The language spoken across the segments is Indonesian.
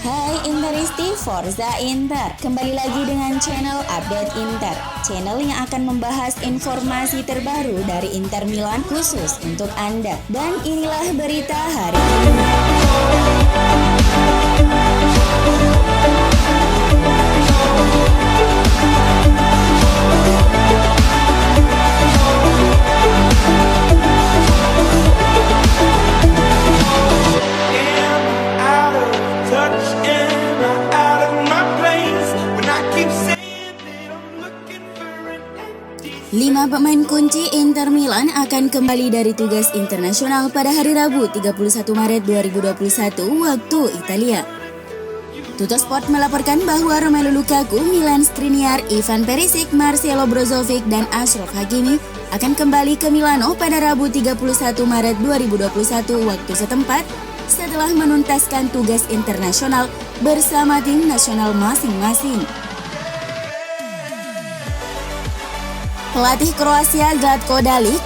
Hai Interisti, Forza Inter. Kembali lagi dengan channel Update Inter, channel yang akan membahas informasi terbaru dari Inter Milan khusus untuk Anda. Dan inilah berita hari ini. 5 pemain kunci Inter Milan akan kembali dari tugas internasional pada hari Rabu 31 Maret 2021 waktu Italia. Tuttosport melaporkan bahwa Romelu Lukaku, Milan Skriniar, Ivan Perisic, Marcelo Brozovic, dan Achraf Hakimi akan kembali ke Milano pada Rabu 31 Maret 2021 waktu setempat setelah menuntaskan tugas internasional bersama tim nasional masing-masing. Pelatih Kroasia Zlatko Dalic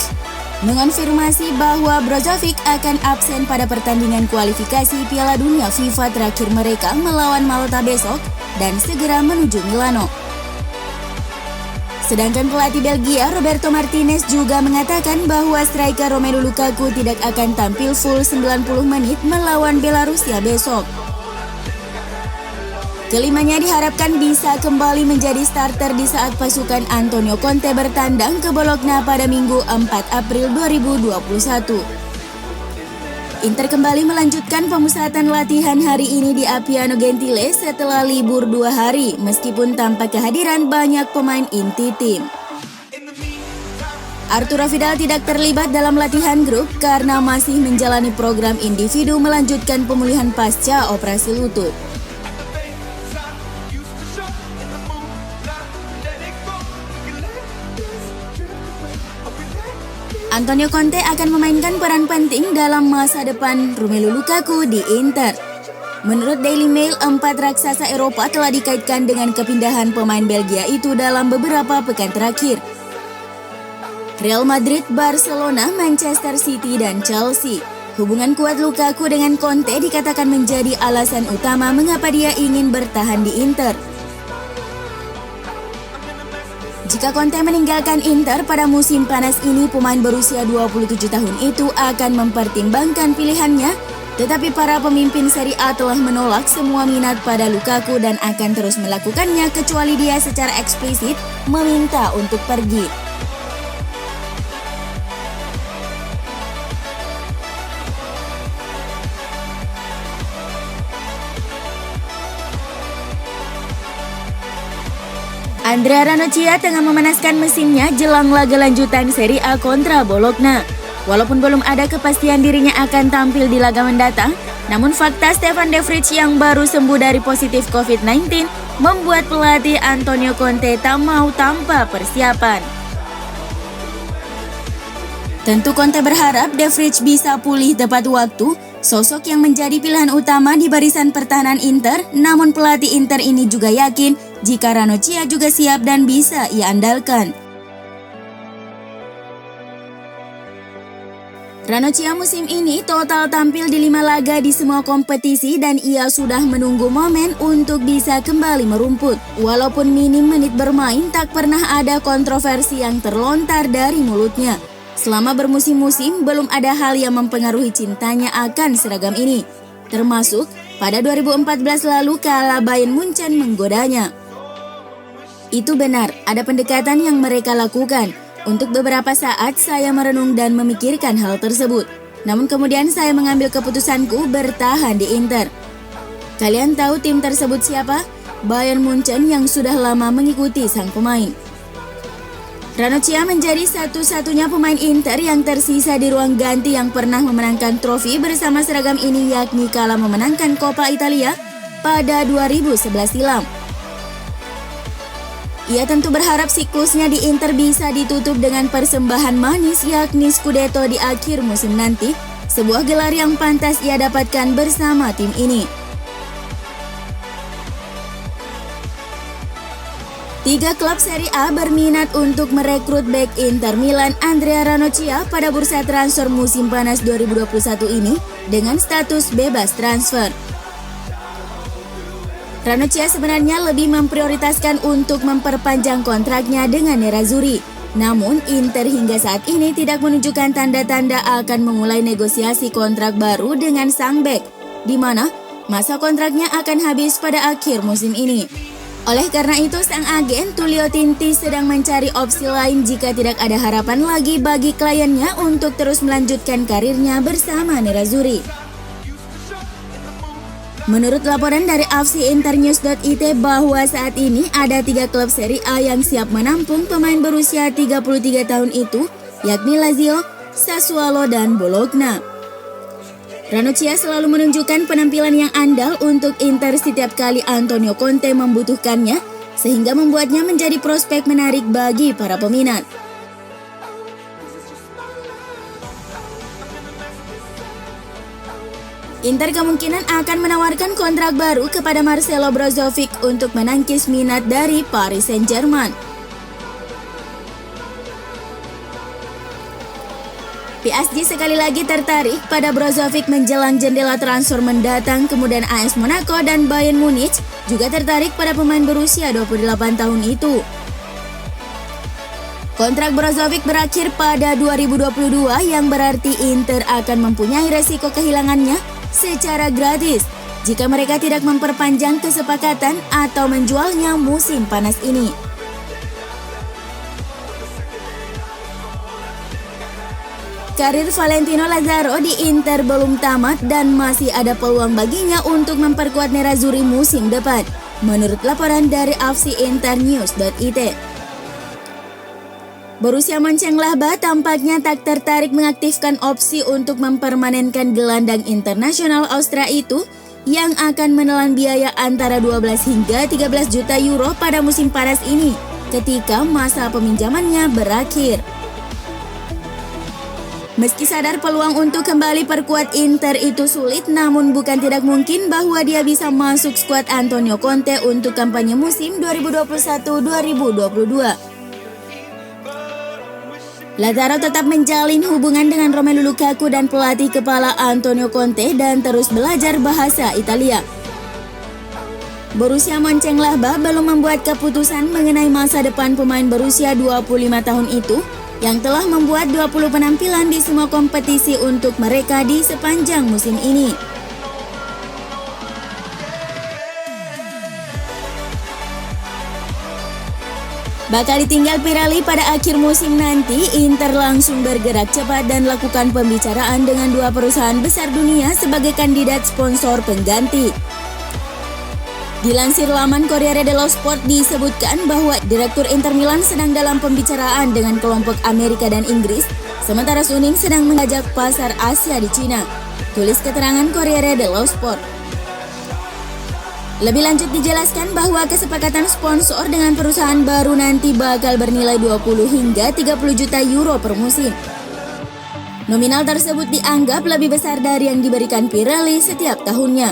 mengonfirmasi bahwa Brozovic akan absen pada pertandingan kualifikasi Piala Dunia FIFA terakhir mereka melawan Malta besok dan segera menuju Milano. Sedangkan pelatih Belgia Roberto Martinez juga mengatakan bahwa striker Romelu Lukaku tidak akan tampil full 90 menit melawan Belarusia besok. Kelimanya diharapkan bisa kembali menjadi starter di saat pasukan Antonio Conte bertandang ke Bologna pada Minggu 4 April 2021. Inter kembali melanjutkan pemusatan latihan hari ini di Appiano Gentile setelah libur 2 hari meskipun tanpa kehadiran banyak pemain inti tim. Arturo Vidal tidak terlibat dalam latihan grup karena masih menjalani program individu melanjutkan pemulihan pasca operasi lutut. Antonio Conte akan memainkan peran penting dalam masa depan Romelu Lukaku di Inter. Menurut Daily Mail, 4 raksasa Eropa telah dikaitkan dengan kepindahan pemain Belgia itu dalam beberapa pekan terakhir. Real Madrid, Barcelona, Manchester City, dan Chelsea. Hubungan kuat Lukaku dengan Conte dikatakan menjadi alasan utama mengapa dia ingin bertahan di Inter. Jika Conte meninggalkan Inter pada musim panas ini, pemain berusia 27 tahun itu akan mempertimbangkan pilihannya, tetapi para pemimpin Serie A telah menolak semua minat pada Lukaku dan akan terus melakukannya kecuali dia secara eksplisit meminta untuk pergi. Andrea Ranocchia tengah memanaskan mesinnya jelang laga lanjutan Serie A kontra Bologna. Walaupun belum ada kepastian dirinya akan tampil di laga mendatang, namun fakta Stefan De Vrij yang baru sembuh dari positif COVID-19 membuat pelatih Antonio Conte tak mau tanpa persiapan. Tentu Conte berharap De Vrij bisa pulih tepat waktu, sosok yang menjadi pilihan utama di barisan pertahanan Inter, namun pelatih Inter ini juga yakin jika Ranocchia juga siap dan bisa ia andalkan. Ranocchia musim ini total tampil di 5 laga di semua kompetisi dan ia sudah menunggu momen untuk bisa kembali merumput. Walaupun minim menit bermain, tak pernah ada kontroversi yang terlontar dari mulutnya. Selama bermusim-musim, belum ada hal yang mempengaruhi cintanya akan seragam ini. Termasuk pada 2014 lalu kala Bayern Munchen menggodanya. Itu benar, ada pendekatan yang mereka lakukan. Untuk beberapa saat saya merenung dan memikirkan hal tersebut. Namun kemudian saya mengambil keputusanku bertahan di Inter. Kalian tahu tim tersebut siapa? Bayern Munchen yang sudah lama mengikuti sang pemain. Ranocchia menjadi satu-satunya pemain Inter yang tersisa di ruang ganti yang pernah memenangkan trofi bersama seragam ini, yakni kala memenangkan Coppa Italia pada 2011 silam. Ia tentu berharap siklusnya di Inter bisa ditutup dengan persembahan manis, yakni Scudetto di akhir musim nanti, sebuah gelar yang pantas ia dapatkan bersama tim ini. 3 klub Serie A berminat untuk merekrut bek Inter Milan Andrea Ranocchia pada bursa transfer musim panas 2021 ini dengan status bebas transfer. Ranocchia sebenarnya lebih memprioritaskan untuk memperpanjang kontraknya dengan Nerazzurri. Namun, Inter hingga saat ini tidak menunjukkan tanda-tanda akan memulai negosiasi kontrak baru dengan sang bek, di mana masa kontraknya akan habis pada akhir musim ini. Oleh karena itu, sang agen Tullio Tinti sedang mencari opsi lain jika tidak ada harapan lagi bagi kliennya untuk terus melanjutkan karirnya bersama Nerazzurri. Menurut laporan dari AFC Internews.it bahwa saat ini ada 3 klub Serie A yang siap menampung pemain berusia 33 tahun itu, yakni Lazio, Sassuolo, dan Bologna. Ranocchia selalu menunjukkan penampilan yang andal untuk Inter setiap kali Antonio Conte membutuhkannya, sehingga membuatnya menjadi prospek menarik bagi para peminat. Inter kemungkinan akan menawarkan kontrak baru kepada Marcelo Brozovic untuk menangkis minat dari Paris Saint-Germain. PSG sekali lagi tertarik pada Brozovic menjelang jendela transfer mendatang, kemudian AS Monaco dan Bayern Munich juga tertarik pada pemain berusia 28 tahun itu. Kontrak Brozovic berakhir pada 2022 yang berarti Inter akan mempunyai resiko kehilangannya secara gratis jika mereka tidak memperpanjang kesepakatan atau menjualnya musim panas ini. Karir Valentino Lazaro di Inter belum tamat dan masih ada peluang baginya untuk memperkuat Nerazzurri musim depan, menurut laporan dari AFC Internews.it. Borussia Mönchengladbach tampaknya tak tertarik mengaktifkan opsi untuk mempermanenkan gelandang internasional Austria itu yang akan menelan biaya antara 12 hingga 13 juta euro pada musim panas ini ketika masa peminjamannya berakhir. Meski sadar peluang untuk kembali perkuat Inter itu sulit, namun bukan tidak mungkin bahwa dia bisa masuk skuad Antonio Conte untuk kampanye musim 2021-2022. Lazaro tetap menjalin hubungan dengan Romelu Lukaku dan pelatih kepala Antonio Conte dan terus belajar bahasa Italia. Borussia Mönchengladbach belum membuat keputusan mengenai masa depan pemain berusia 25 tahun itu yang telah membuat 20 penampilan di semua kompetisi untuk mereka di sepanjang musim ini. Bakal ditinggal Pirelli pada akhir musim nanti, Inter langsung bergerak cepat dan lakukan pembicaraan dengan 2 perusahaan besar dunia sebagai kandidat sponsor pengganti. Dilansir laman Corriere dello Sport disebutkan bahwa Direktur Inter Milan sedang dalam pembicaraan dengan kelompok Amerika dan Inggris, sementara Suning sedang mengajak pasar Asia di Cina. Tulis keterangan Corriere dello Sport. Lebih lanjut dijelaskan bahwa kesepakatan sponsor dengan perusahaan baru nanti bakal bernilai 20 hingga 30 juta euro per musim. Nominal tersebut dianggap lebih besar dari yang diberikan Pirelli setiap tahunnya.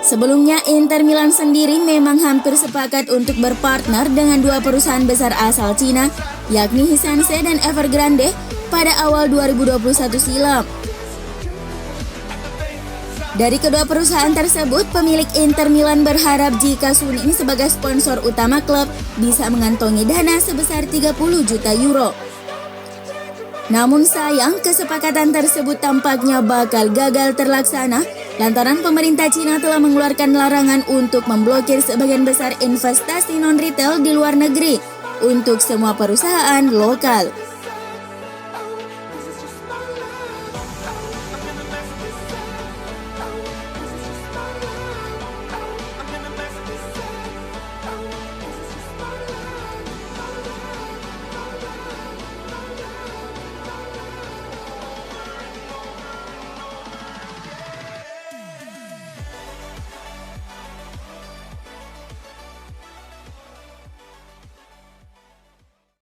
Sebelumnya, Inter Milan sendiri memang hampir sepakat untuk berpartner dengan 2 perusahaan besar asal Cina, yakni Hisense dan Evergrande pada awal 2021 silam. Dari kedua perusahaan tersebut, pemilik Inter Milan berharap jika Suning sebagai sponsor utama klub bisa mengantongi dana sebesar 30 juta euro. Namun sayang, kesepakatan tersebut tampaknya bakal gagal terlaksana lantaran pemerintah Cina telah mengeluarkan larangan untuk memblokir sebagian besar investasi non-retail di luar negeri untuk semua perusahaan lokal.